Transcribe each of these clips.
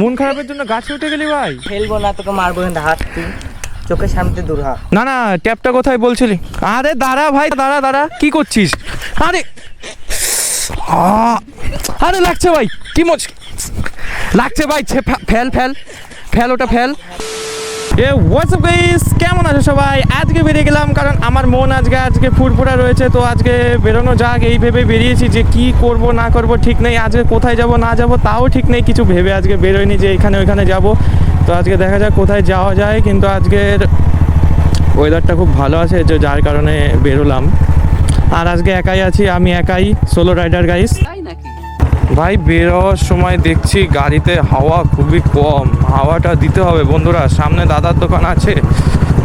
মন খারাপের জন্য গাছে উঠে গেলি ভাই? ফেলবো না, তোকে মারবো কিন্তু হাত তুই চোখের সামনে দূর হ। না না, ট্যাপটা কোথায় বলছিলি? আরে দাঁড়া ভাই, দাঁড়া দাঁড়া, কি করছিস? আরে আরে লাগছে ভাই, কি মোচ লাগছে ভাই, ফেল ফেল ফেল, ওটা ফেল। এ হোয়াটসঅ্যাপ গাইস, কেমন আছো সবাই? আজকে বেরিয়ে গেলাম কারণ আমার মন আজকে ফুরফুরা রয়েছে, তো আজকে বেরোনো যাক এই ভেবে বেরিয়েছি যে কি করব না করব ঠিক নেই, আজকে কোথায় যাব না যাব তাও ঠিক নেই, কিছু ভেবে আজকে বেরোয়নি যে এখানে ওইখানে যাব। তো আজকে দেখা যাক কোথায় যাওয়া যায়, কিন্তু আজকের ওয়েদারটা খুব ভালো আছে, যে যার কারণে বেরোলাম। আর আজকে একাই আছি, আমি একাই সোলো রাইডার গাইস। ভাই বেরোবার সময় দেখছি গাড়িতে হাওয়া খুবই কম, হাওয়াটা দিতে হবে বন্ধুরা। সামনে দাদার দোকান আছে,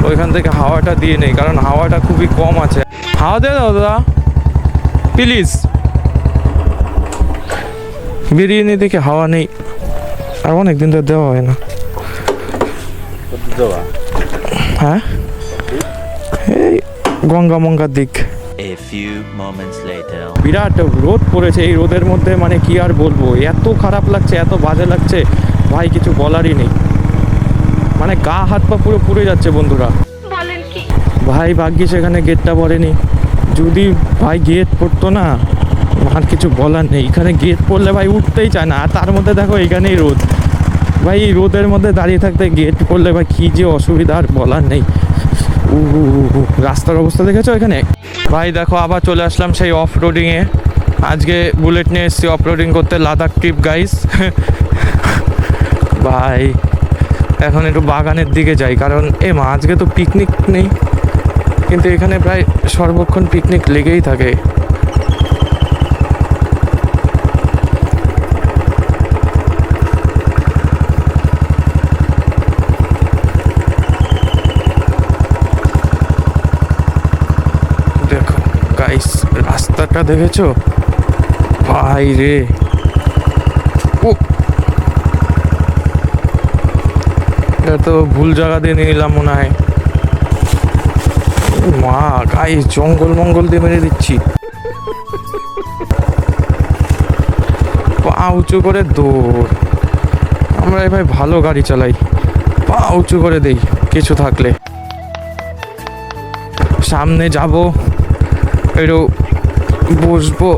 ওইখান থেকে হাওয়াটা দিয়ে নেই, কারণ হাওয়াটা খুবই কম আছে। হাওয়া দিয়ে দাও দাদা প্লিজ। বেরিয়ে নিয়ে দেখি হাওয়া নেই, আর অনেকদিন তো দেওয়া হয় না। হ্যাঁ, এই গঙ্গা মঙ্গার দিক। A few moments later. বিরাট রোদ পড়েছে, এই রোদের মধ্যে মানে কি আর বলবো, এত খারাপ লাগছে, এত বাজে লাগছে ভাই, কিছু বলারই নেই। মানে গা হাত পা পুরো পুড়ে যাচ্ছে বন্ধুরা। ভাই ভাগ্যিস এখানে গেটটা পড়েনি, যদি ভাই গেট পড়তো না আর কিছু বলার নেই। এখানে গেট পড়লে ভাই উঠতেই চায় না, আর তার মধ্যে দেখো এখানেই রোদ। ভাই এই রোদের মধ্যে দাঁড়িয়ে থাকতে গেট পড়লে ভাই কী যে অসুবিধা আর বলার নেই। রাস্তার অবস্থা দেখেছো এখানে? ভাই দেখো আবার চলে আসলাম সেই অফ রোডিংয়ে। আজকে বুলেট নিয়ে এসেছি অফ রোডিং করতে, লাদাখ ট্রিপ গাইস। ভাই এখন একটু বাগানের দিকে যাই, কারণ আজকে তো পিকনিক নেই, কিন্তু এখানে প্রায় সর্বক্ষণ পিকনিক লেগেই থাকে। দেখো গাইস রাস্তাটা দেখেছো ভাই রে, ও এটা তো ভুল জায়গা দিয়ে নিয়ে নিলাম মনে হয়। মা গাইস জঙ্গল মঙ্গল দিয়ে মেরে দিচ্ছি। পা উঁচু করে দৌড়, আমরা ভাই ভালো গাড়ি চালাই, পা উঁচু করে দেই কিছু থাকলে। সামনে যাব, একটু বসবো,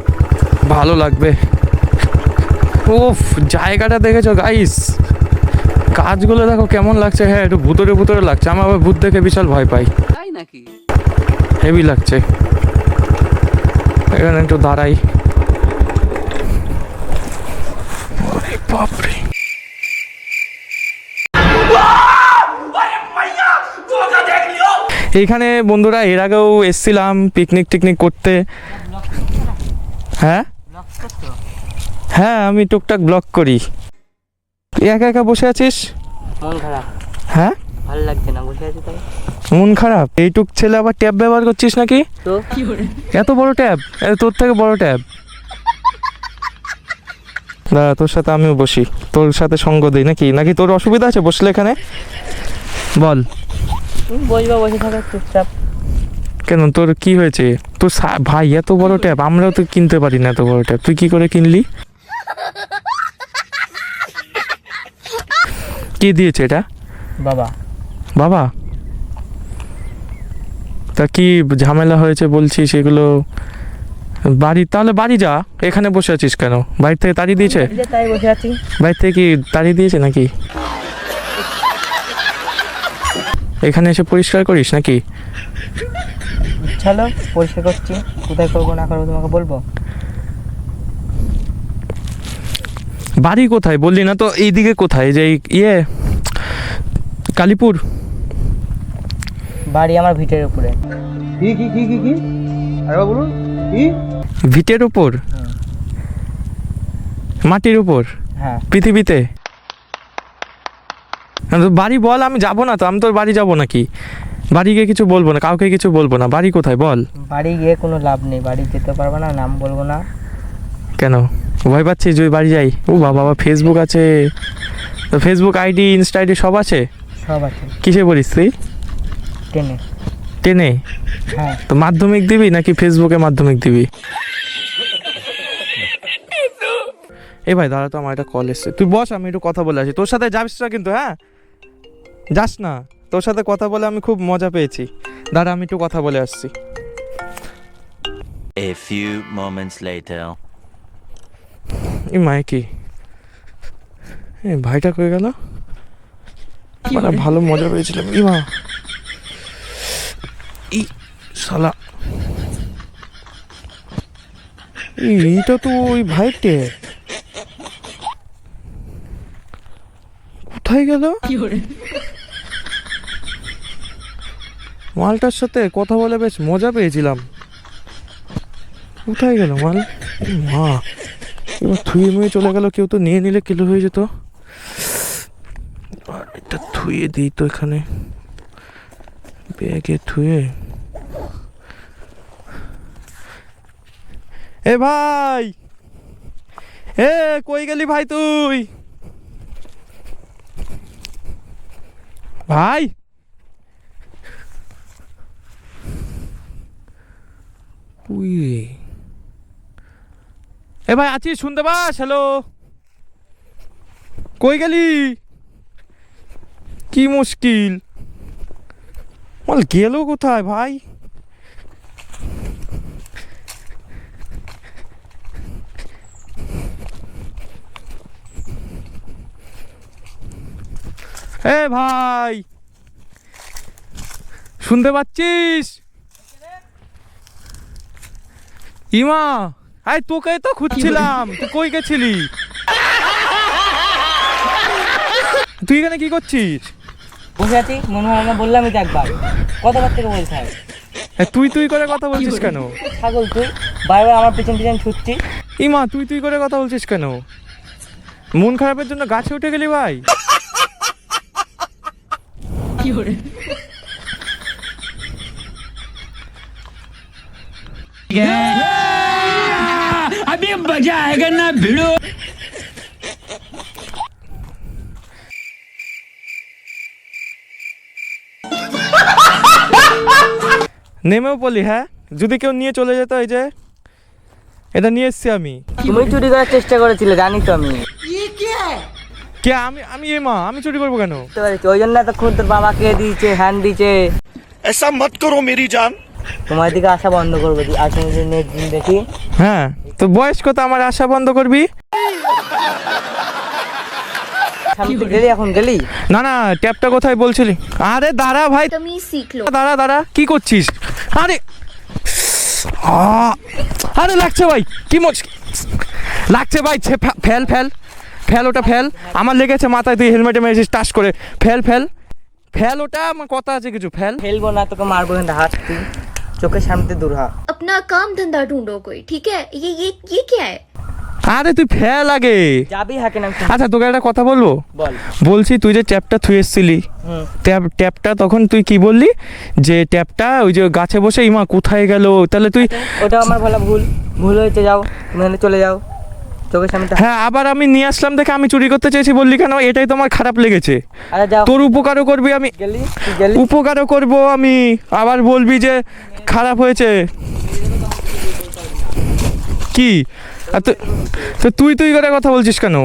ভালো লাগবে। ওফ জায়গাটা দেখেছো গাইস, গাছগুলো দেখো কেমন লাগছে। হ্যাঁ একটু ভুতুরে ভুতুরে লাগছে, আমার আবার ভূত দেখে বিশাল ভয় পাই, তাই নাকি? হেভি লাগছে। এখানে একটু দাঁড়াই। বাপরে এইখানে বন্ধুরা এর আগেও এসছিলাম পিকনিক টিকনিক করতে। হ্যাঁ হ্যাঁ, আমি টুকটাক ব্লগ করি। একা একা বসে আছিস? মন খারাপ। হ্যাঁ ভালো লাগছে না, বসে আছি তাই। মন খারাপ? এইটুক ছেলে আবার ট্যাব ব্যবহার করছিস নাকি? তো এত বড় ট্যাব, তোর থেকে বড় ট্যাব। দাঁড়া তোর সাথে আমিও বসি, তোর সাথে সঙ্গ দিই নাকি? নাকি তোর অসুবিধা আছে বসলে এখানে? বল। তুমি বসবা, বসে থাকো চুপচাপ। কেন তোর কি হয়েছে? তোর ভাই এত বড় ট্যাব, আমরাও তো কিনতে পারি না এত বড় ট্যাব, তুই কি করে কিনলি? কে দিয়েছে এটা? বাবা। বাবা? তা কি ঝামেলা হয়েছে বলছিস এগুলো? বাড়ি তাহলে বাড়ি যা, এখানে বসে আছিস কেন? বাড়ি থেকে তাড়িয়ে দিয়েছে? তাই বসে আছি। বাড়ি থেকে কি তাড়িয়ে দিয়েছে নাকি? এখানে এসে পরিষ্কার করিস নাকি? চলো পরিষ্কার করছি, কোথায় করবো না করবো তোমাকে বলবো। বাড়ি কোথায় বললি না তো? এইদিকে কোথায়, যে কালীপুর? বাড়ি আমার ভিটের উপরে। কি কি কি কি কি আরে বলুন কি? ভিটের উপর? মাটির উপর? হ্যাঁ। পৃথিবীতে? বাড়ি বল, আমি যাবো না তো, আমি তোর বাড়ি যাবো নাকি? বাড়ি গিয়ে কিছু বলবো না, কাউকে কিছু বলবো না। বাড়ি কোথায় বল? বাড়ি গিয়ে কোনো লাভ নেই, বাড়ি যেতে পারবো না, নাম বলবো না। কেন ভয় পাচ্ছিস যে বাড়ি যাই? ও বাবা, ফেসবুক আছে তো? ফেসবুক আইডি ইনস্টা আইডি সব আছে? সব আছে। কিসে পড়িস তুই? টেনে। টেনে? হ্যাঁ। তো মাধ্যমিক দিবি নাকি ফেসবুকে মাধ্যমিক দিবি? এই ভাই দাঁড়া, তো আমার একটা কল এসছে, তুই বস, আমি একটু কথা বলে আসি। তোর সাথে যাস না কিন্তু, হ্যাঁ যাস না, তোর সাথে কথা বলে আমি খুব মজা পেয়েছি। দাঁড়া, আমি একটু কথা বলে আসছি। A few moments later. এই মায়ে কি, এই ভাইটা কয়ে গেল? মানে ভালো মজা পেয়েছিলাম। ই মা, ই শালা, এইটা তো ওই ভাইটে, কোথায় গেল? মালটার সাথে কথা বলে বেশ মজা পেয়েছিলাম, কোথায় গেল মাল? মা, এবার থুয়ে মুয়ে চলে গেল, কেউ তো নিয়ে নিলে কিলো হয়ে যেত। আর এটা থুয়ে দিই তো এখানে, ব্যাগে থুয়ে। এ ভাই, এ কই গেলি ভাই তুই? ভাই, উই, এ ভাই আছিস? শুনতে পাস? হ্যালো, কই গেলি? কি মুশকিল, মাল গেল কোথায় ভাই? এ ভাই, শুনতে পাচ্ছিস? ইমা, আয় তোকে তো খুঁজছিলাম, তুই কই গেছিলি? তুই এখানে কি করছিস? বসে আছি, মনে হয় না বললামই তো একবার, কতবার থেকে বলতে হয়? তুই তুই করে কথা বলছিস কেন? ছাগল তুই, বারবার আমার পিছন পিছন ছুটছি। ইমা, তুই তুই করে কথা বলছিস কেন? মন খারাপের জন্য গাছে উঠে গেলি ভাই? अभी मजा आएगा ना भिड़ो। নেমেও পড়লি? হ্যাঁ, যদি কেউ নিয়ে চলে যেত, এই যে এটা নিয়ে এসছি আমি। তুমি চুরি করার চেষ্টা করেছিলে, জানি তো আমি। কে? আমি আমি মা, আমি চুরি করবো কেন? বুঝতে পেরেছি, ওই জন্য এতক্ষণ তোর বাবাকে দিয়েছে, হ্যান্ড দিয়েছে। ऐसा मत करो मेरी जान। তোমার দিকে আসা বন্ধ করবো, আর তুমি যদি নেক্সট দিন দেখি। হ্যাঁ, তো বয়স কত, আমার আশা বন্ধ করবি? সামনে গেলি, এখন গেলি? না না, ট্যাপটা কোথায় বলছিলি? আরে দাঁড়া ভাই, तमीज सीख लो। দাঁড়া দাঁড়া, কি করছিস? আরে আরে লাগছে ভাই, কি লাগছে ভাই, ফেল ফেল ফেল, ওটা ফেল। আমার লেগেছে মাথায়, তুই হেলমেটে মেরেছিস টাস করে। ফেল ফেল ফেল, ওটা আমার কথা আছে কিছু, ফেল। ফেলবো না, তোকে মারবো কিন্তু, হাত তুই চোখের সামনে দূর হ। अपना काम धंधा ढूंढो कोई, ठीक है? ये क्या है? আরে তুই ফেল আগে। যাবি হাকে নাম। আচ্ছা, তোকে একটা কথা বলবো? বল। বলছি, তুই যে ট্যাপটা থুয়ে এসছিলি, ট্যাপটা তখন তুই কি বললি যে ট্যাপটা ওই যে গাছে বসে, ইমা কোথায় গেল? তাহলে তুই, ওটা আমার বলা ভুল হয়েছে, যাও তুমি চলে যাও চোখের সামনে। হ্যাঁ, আবার আমি নিয়ে আসলাম দেখে আমি চুরি করতে চেয়েছি বললি কেন? এটাই তো আমার খারাপ লেগেছে। আরে যাও, তোর উপকারও করবি আমি, গেলি তুই গেলি। উপকারও করব আমি, আবার বলবি যে খারাপ হয়েছে। কি? আর তো তুই তুই করে কথা বলছিস কেন?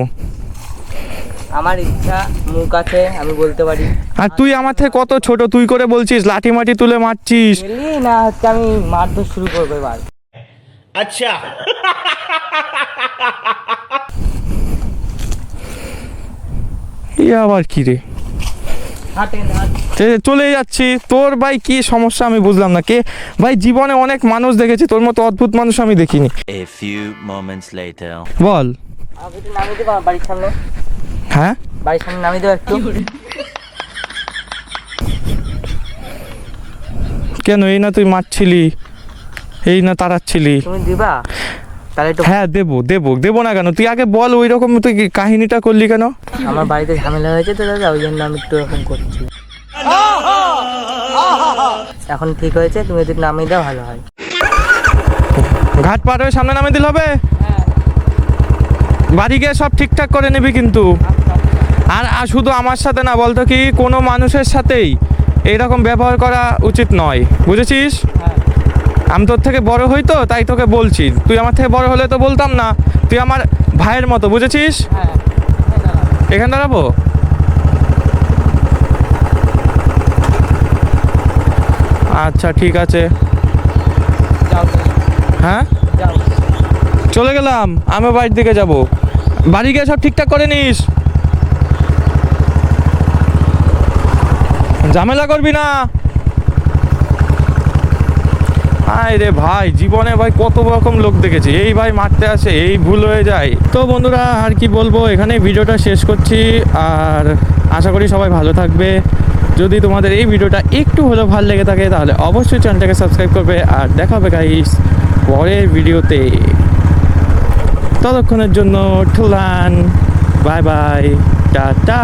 আমার ইচ্ছা, মুখ আছে, আমি বলতে পারি। আর তুই আমার থেকে কত ছোট, তুই করে বলছিস, লাঠি মাটি তুলে মারছিস। গেলি না, হচ্ছে আমি মারধর শুরু করবো এবার। अच्छा আবার কি রে? চলে যাচ্ছি। তোর ভাই কি সমস্যা আমি বুঝলাম না। কে ভাই, জীবনে অনেক মানুষ দেখেছি, তোর মতো অদ্ভুত মানুষ আমি দেখিনি। A few moments later. বল। আমাকে একটু নামিয়ে দেবো আমার বাড়ির সামনে। হ্যাঁ, বাড়ির সামনে নামিয়ে দেবো একটু। কেন? এই না তুই মারছিলি, এই না তাড়াচ্ছিলি। তুমি দিবা? তাহলে একটু। হ্যাঁ, দেবো না কেন? তুই আগে বল, ওই রকম তুই কাহিনীটা করলি কেন? আমার বাড়িতে ঝামেলা হয়েছে তো দাদা, ওই জন্য আমি একটু এরকম করছি। এখন ঠিক হয়েছে, তুমি যদি নামিয়ে দাও ভালো হয়। ঘাট পার হয়ে সামনে নামে দিলে হবে? বাড়ি গিয়ে সব ঠিকঠাক করে নিবি কিন্তু। আর শুধু আমার সাথে না, বলতো কি কোনো মানুষের সাথেই এইরকম ব্যবহার করা উচিত নয়, বুঝেছিস? আমি তোর থেকে বড় হই তো, তাই তোকে বলছি। তুই আমার থেকে বড় হলে তো বলতাম না। তুই আমার ভাইয়ের মতো, বুঝেছিস? হ্যাঁ এখানে দাঁড়াবো? আচ্ছা ঠিক আছে। যাও হ্যাঁ যাও। চলে গেলাম, আমি বাড়ির দিকে যাব। বাড়ি গিয়ে সব ঠিকঠাক করে নিস, ঝামেলা করবি না। আয় রে ভাই, জীবনে ভাই কত রকম লোক দেখেছি, এই ভাই মারতে আসে, এই ভুল হয়ে যায়। তো বন্ধুরা আর কি বলবো, এখানে ভিডিওটা শেষ করছি। আর আশা করি সবাই ভালো থাকবে। যদি তোমাদের এই ভিডিওটা একটু হলেও ভালো লেগে থাকে তাহলে অবশ্যই চ্যানেলটাকে সাবস্ক্রাইব করবে। আর দেখা হবে গাইস পরের ভিডিওতে। ততক্ষণের জন্য ঠুলান, বাই বাই, টাটা।